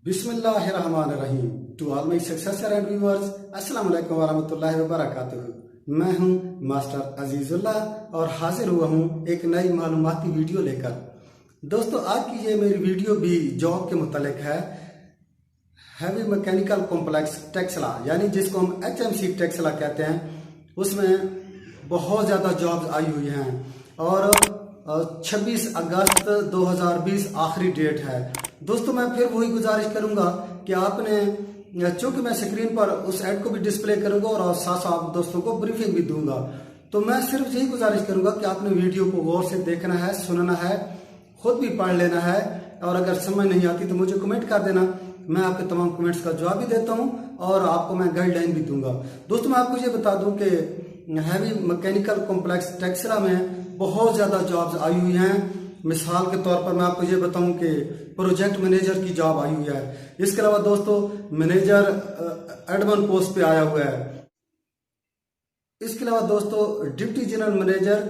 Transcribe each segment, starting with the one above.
बिस्मिल्लाहिर्रहमानिर्रहीम। To all my successor and viewers, अस्सलाम वालेकुम वरहमतुल्लाहि वबरकातुहू। मैं हूं मास्टर अजीजुल्लाह और हाजिर हुआ हूं एक नई मालूमाती वीडियो लेकर। दोस्तों, आज की ये मेरी वीडियो भी जॉब के मुतालिक है। हैवी मैकेनिकल कॉम्प्लेक्स टेक्सला, यानी जिसको हम HMC टेक्सला कहते हैं, उसमें बहुत ज़्यादा जॉब्स आई हुई हैं और 26 अगस्त 2020 आखिरी डेट है। दोस्तों, मैं फिर वही गुजारिश करूंगा कि आपने, चूंकि मैं स्क्रीन पर उस ऐड को भी डिस्प्ले करूंगा और साथ साथ दोस्तों को ब्रीफिंग भी दूंगा, तो मैं सिर्फ यही गुजारिश करूंगा कि आपने वीडियो को गौर से देखना है, सुनना है, खुद भी पढ़ लेना है और अगर समझ नहीं आती तो मुझे कमेंट कर देना। मैं आपके तमाम कमेंट्स का जवाब भी देता हूं और आपको मैं गाइडलाइन भी दूंगा। दोस्तों, मैं आपको ये बता दूं कि हैवी मैकेनिकल कॉम्प्लेक्स टेक्सला में बहुत ज़्यादा जॉब्स आई हुई हैं। मिसाल के तौर पर मैं आपको ये बताऊं कि प्रोजेक्ट मैनेजर की जॉब आई हुई है। इसके अलावा दोस्तों, मैनेजर एडमिन पोस्ट पे आया हुआ है। इसके अलावा दोस्तों, deputy general manager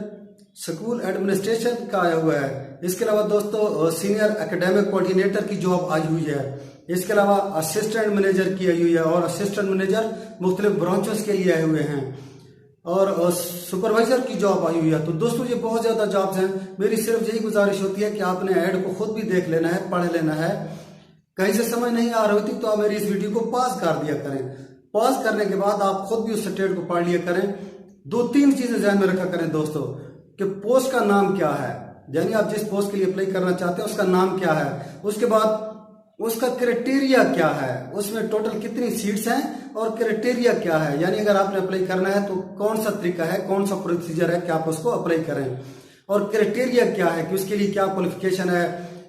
school administration का आया हुआ है। इसके अलावा दोस्तों, सीनियर एकेडमिक कोऑर्डिनेटर की जॉब आई हुई है। इसके अलावा असिस्टेंट मैनेजर की आई हुई है और असिस्टेंट मैनेजर मुख्तलिफ ब्रांचों के लिए आए हुए हैं और सुपरवाइजर की जॉब आई हुई है। तो दोस्तों, ये बहुत ज्यादा जॉब्स हैं। मेरी सिर्फ यही गुजारिश होती है कि आपने ऐड को खुद भी देख लेना है, पढ़ लेना है। कहीं से समझ नहीं आ रही थी तो आप मेरी इस वीडियो को पॉज कर दिया करें। पॉज करने के बाद आप खुद भी उस स्टेट को पढ़ लिया करें। दो तीन चीजें ध्यान में रखा करें दोस्तों, कि पोस्ट का नाम क्या है, यानी आप जिस पोस्ट के लिए अप्लाई करना चाहते हैं उसका नाम क्या है। उसके बाद उसका क्राइटेरिया क्या है, उसमें टोटल कितनी सीट्स हैं और क्राइटेरिया क्या है, यानी अगर आपने अप्लाई करना है तो कौन सा तरीका है, कौन सा प्रोसीजर है कि आप उसको अप्लाई करें। और क्राइटेरिया क्या है कि उसके लिए क्या क्वालिफिकेशन है,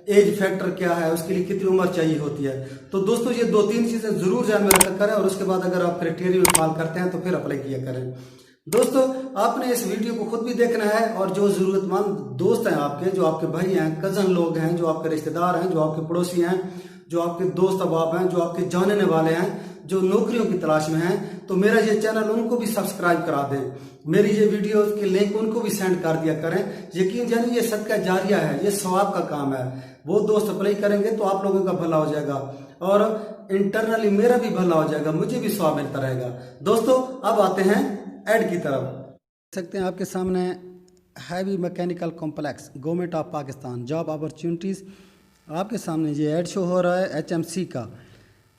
एज फैक्टर क्या है, उसके लिए कितनी उम्र चाहिए होती है। तो दोस्तों, ये दो तीन चीजें जरूर ध्यान में रखा करें और उसके बाद अगर आप क्राइटेरिया फॉलो करते हैं तो फिर अप्लाई किया करें। दोस्तों, आपने इस वीडियो को खुद भी देखना है और जो जरूरतमंद दोस्त हैं आपके, जो आपके भाई हैं, कजन लोग हैं, जो आपके रिश्तेदार हैं, जो आपके पड़ोसी हैं, जो आपके दोस्त अहबाब हैं, जो आपके जानने वाले हैं, जो नौकरियों की तलाश में हैं, तो मेरा ये चैनल उनको भी सब्सक्राइब करा दें। मेरी ये वीडियो के लिंक उनको भी सेंड कर दिया करें। यकीन जानिए, ये सदका जारिया है, ये सवाब का काम है। वो दोस्त अप्लाई करेंगे तो आप लोगों का भला हो जाएगा और इंटरनली मेरा भी भला हो जाएगा, मुझे भी सवाब मिलता रहेगा। दोस्तों, अब आते हैं ऐड की तरफ। देख सकते हैं आपके सामने heavy mechanical complex government of Pakistan job opportunities, आपके सामने ये ऐड शो हो रहा है HMC का।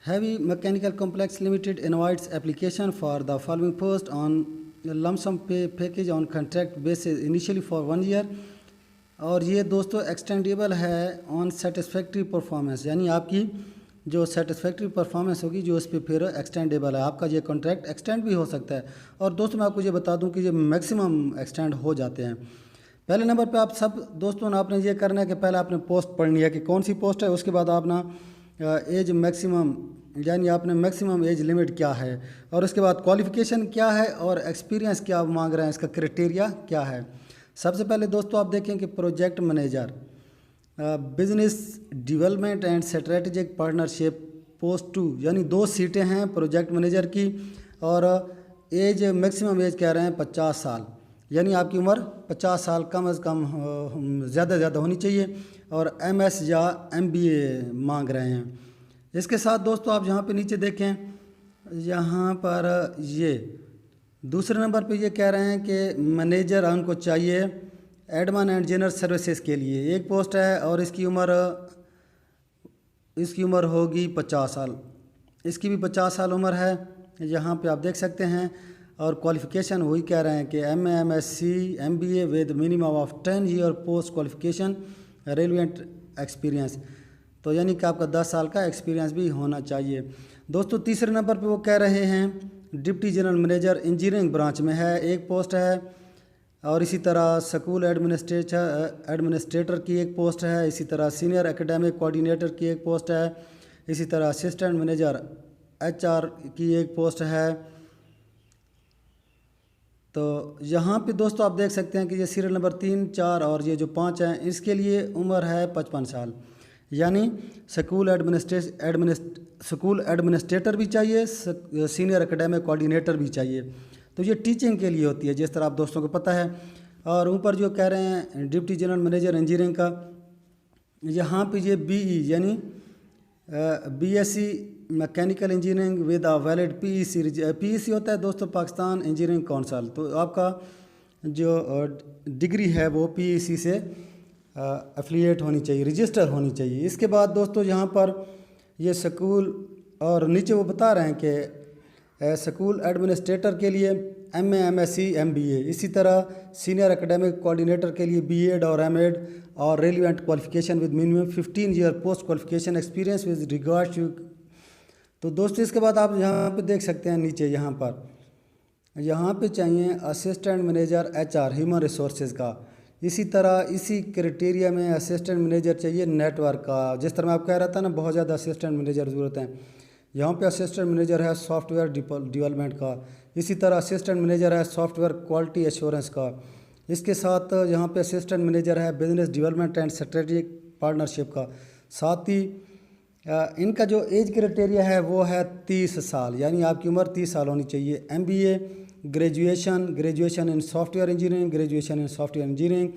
Heavy mechanical complex limited invites application for the following post on lump sum pay package on contract basis initially for 1 year. और ये दोस्तों एक्सटेंडेबल है ऑन सेटिस्फैक्ट्री परफॉर्मेंस, यानी आपकी जो सेटिस्फैक्ट्री परफॉर्मेंस होगी जो उस पर फिर एक्सटेंडेबल है। आपका ये कॉन्ट्रैक्ट एक्सटेंड भी हो सकता है। और दोस्तों, मैं आपको ये बता दूं कि ये मैक्सिमम एक्सटेंड हो जाते हैं। पहले नंबर पे आप सब दोस्तों ने आपने ये करना है कि पहले आपने पोस्ट पढ़नी है कि कौन सी पोस्ट है। उसके बाद आपने एज मैक्सिमम, यानी आपने मैक्सिमम एज लिमिट क्या है, और उसके बाद क्वालिफिकेशन क्या है और एक्सपीरियंस क्या आप मांग रहे हैं, इसका क्राइटेरिया क्या है। सबसे पहले दोस्तों आप देखें कि project manager business development and strategic partnership post 2, यानी 2 सीटें हैं प्रोजेक्ट मैनेजर की और एज मैक्सिमम एज कह रहे हैं 50 साल, यानी आपकी उम्र 50 साल कम अज़ कम ज़्यादा ज़्यादा होनी चाहिए और MS या MBA मांग रहे हैं। इसके साथ दोस्तों आप यहाँ पे नीचे देखें, यहाँ पर ये दूसरे नंबर पे ये कह रहे हैं कि मैनेजर उनको चाहिए एडमिन एंड जनरल सर्विसेज के लिए एक पोस्ट है और इसकी उम्र होगी 50 साल। इसकी भी 50 साल उम्र है, यहाँ पे आप देख सकते हैं। और क्वालिफ़िकेशन वही कह रहे हैं कि MA MSc MBA with minimum of 10 year post qualification relevant experience, तो यानी कि आपका 10 साल का एक्सपीरियंस भी होना चाहिए। दोस्तों, तीसरे नंबर पे वो कह रहे हैं deputy general manager engineering branch में है, एक पोस्ट है। और इसी तरह स्कूल एडमिनिस्ट्रेटर की एक पोस्ट है। इसी तरह सीनियर एकेडमिक कोऑर्डिनेटर की एक पोस्ट है। इसी तरह असिस्टेंट मैनेजर HR की एक पोस्ट है। तो यहाँ पे दोस्तों आप देख सकते हैं कि ये सीरियल नंबर 3, 4 और ये जो 5 हैं, इसके लिए उम्र है 55 साल, यानी स्कूल एडमिनिस्ट्रेटर भी चाहिए, सीनियर एकेडमिक कोऑर्डिनेटर भी चाहिए। तो ये टीचिंग के लिए होती है, जिस तरह आप दोस्तों को पता है। और ऊपर जो कह रहे हैं डिप्टी जनरल मैनेजर इंजीनियरिंग का, यहाँ पे ये BE यानी BSc mechanical engineering with a valid PEC होता है दोस्तों पाकिस्तान इंजीनियरिंग काउंसिल। तो आपका जो डिग्री है वो PEC से एफिलिएट होनी चाहिए, रजिस्टर होनी चाहिए। इसके बाद दोस्तों यहाँ पर ये स्कूल और नीचे वो बता रहे हैं कि स्कूल एडमिनिस्ट्रेटर के लिए MA MSc MBA, इसी तरह सीनियर एकेडमिक कोऑर्डिनेटर के लिए B.Ed और M.Ed और relevant qualification with minimum 15 year post qualification experience with regard to. तो दोस्तों इसके बाद आप यहाँ पे देख सकते हैं नीचे यहाँ पे चाहिए assistant manager HR human resources का। इसी तरह इसी क्राइटेरिया में असिस्टेंट मैनेजर चाहिए नेटवर्क का। जिस तरह मैं आपको कह रहा था ना, बहुत ज़्यादा असिस्टेंट मैनेजर ज़रूरत है। यहाँ पे असिस्टेंट मैनेजर है सॉफ्टवेयर डेवलपमेंट का। इसी तरह असिस्टेंट मैनेजर है सॉफ्टवेयर क्वालिटी एश्योरेंस का। इसके साथ यहाँ पे असिस्टेंट मैनेजर है business development and strategic partnership का। साथ ही इनका जो एज क्राइटेरिया है वो है 30 साल, यानी आपकी उम्र 30 साल होनी चाहिए। MBA graduation in software engineering, graduation in software engineering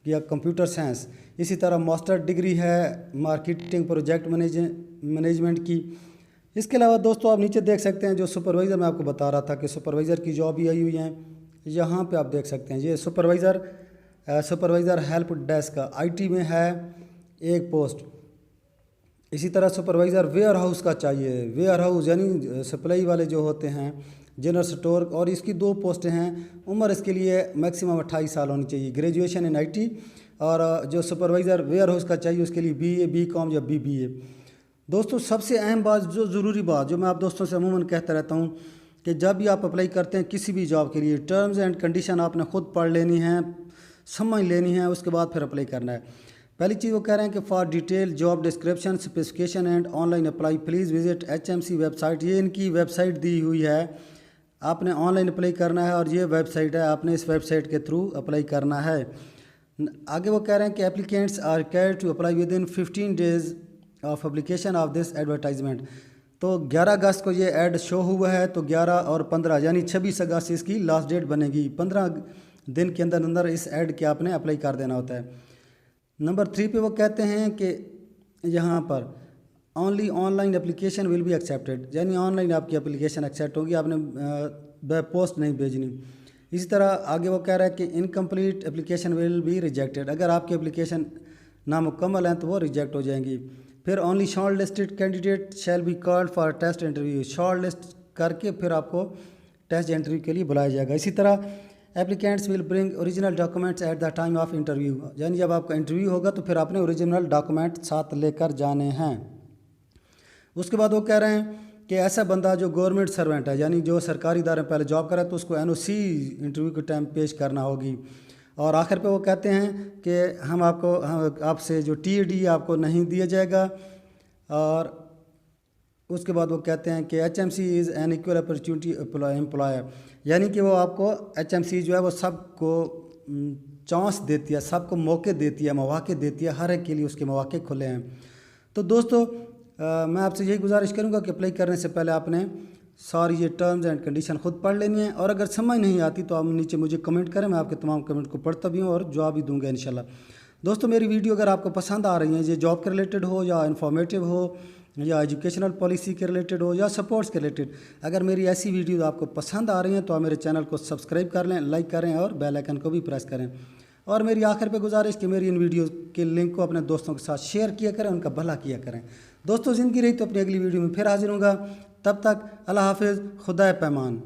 या कंप्यूटर साइंस। इसी तरह मास्टर डिग्री है मार्केटिंग प्रोजेक्ट मैनेजमेंट की। इसके अलावा दोस्तों आप नीचे देख सकते हैं जो सुपरवाइज़र मैं आपको बता रहा था कि सुपरवाइज़र की जॉब भी आई हुई हैं। यहाँ पे आप देख सकते हैं ये सुपरवाइज़र हेल्प डेस्क का IT में है एक पोस्ट। इसी तरह सुपरवाइज़र वेयर हाउस का चाहिए, वेयर हाउस यानी सप्लाई वाले जो होते हैं जनरल स्टोर, और इसकी 2 पोस्टें हैं। उम्र इसके लिए मैक्सिमम 28 साल होनी चाहिए। ग्रेजुएशन इन IT और जो सुपरवाइज़र वेयर हाउस का चाहिए उसके लिए BA BCom या BBA। दोस्तों सबसे अहम बात, जो ज़रूरी बात जो मैं आप दोस्तों से अमूमन कहता रहता हूँ कि जब भी आप अप्लाई करते हैं किसी भी जॉब के लिए, टर्म्स एंड कंडीशन आपने खुद पढ़ लेनी है, समझ लेनी है, उसके बाद फिर अप्लाई करना है। पहली चीज़ वो कह रहे हैं कि for detail job description specification and online apply please visit HMC website. ये इनकी वेबसाइट दी हुई है, आपने ऑनलाइन अप्लाई करना है और ये वेबसाइट है, आपने इस वेबसाइट के थ्रू अप्लाई करना है। आगे वो कह रहे हैं कि applicants are required to apply within 15 days of publication of this advertisement. तो 11 अगस्त को ये ऐड शो हुआ है, तो 11 और 15 यानी 26 अगस्त इसकी लास्ट डेट बनेगी। 15 दिन के अंदर अंदर इस ऐड के आपने अप्लाई कर देना होता है। नंबर 3 पे वो कहते हैं कि यहाँ पर only online application will be accepted, यानी ऑनलाइन आपकी एप्लीकेशन एक्सेप्ट होगी, आपने वेब पोस्ट नहीं भेजनी। इसी तरह आगे वो कह रहा है कि incomplete application will be rejected, अगर आपकी एप्लीकेशन नामुकम्मल हैं तो वो रिजेक्ट हो जाएंगी। फिर only short listed candidate shall be called for test interview, short list करके फिर आपको टेस्ट इंटरव्यू के लिए बुलाया जाएगा। इसी तरह applicants will bring original documents at the time of interview, यानी जब आपका इंटरव्यू होगा तो फिर आपने ओरिजिनल डॉक्यूमेंट साथ लेकर जाने हैं। उसके बाद वो कह रहे हैं कि ऐसा बंदा जो गवर्नमेंट सर्वेंट है, यानी जो सरकारी इदारे में पहले जॉब कर रहा है, तो उसको NOC इंटरव्यू के टाइम पेश करना होगी। और आखिर पे वो कहते हैं कि हम आपसे जो TAD आपको नहीं दिया जाएगा। और उसके बाद वो कहते हैं कि HMC is an equal opportunity employer, यानी कि वो आपको HMC जो है वो सबको चांस देती है, सबको मौके देती है, मौके देती है, हर एक के लिए उसके मौके खुले हैं। तो दोस्तों मैं आपसे यही गुजारिश करूंगा कि अप्लाई करने से पहले आपने सारी ये टर्म्स एंड कंडीशन खुद पढ़ लेनी है, और अगर समझ नहीं आती तो आप नीचे मुझे कमेंट करें, मैं आपके तमाम कमेंट को पढ़ता भी हूँ और जवाब भी दूंगा इंशाल्लाह। दोस्तों मेरी वीडियो अगर आपको पसंद आ रही है, ये जॉब के रिलेटेड हो या इन्फॉर्मेटिव हो या एजुकेशनल पॉलिसी के रिलेटेड हो या सपोर्ट्स के रिलेटेड, अगर मेरी ऐसी वीडियो आपको पसंद आ रही हैं तो आप मेरे चैनल को सब्सक्राइब कर लें, लाइक करें और बेल आइकन को भी प्रेस करें। और मेरी आखिर पे गुजारिश कि मेरी इन वीडियो के लिंक को अपने दोस्तों के साथ शेयर किया करें, उनका भला किया करें। दोस्तों ज़िंदगी रही तो अपनी अगली वीडियो में फिर हाजिर होऊंगा, तब तक अल्लाह हाफिज़, खुदा पैमान।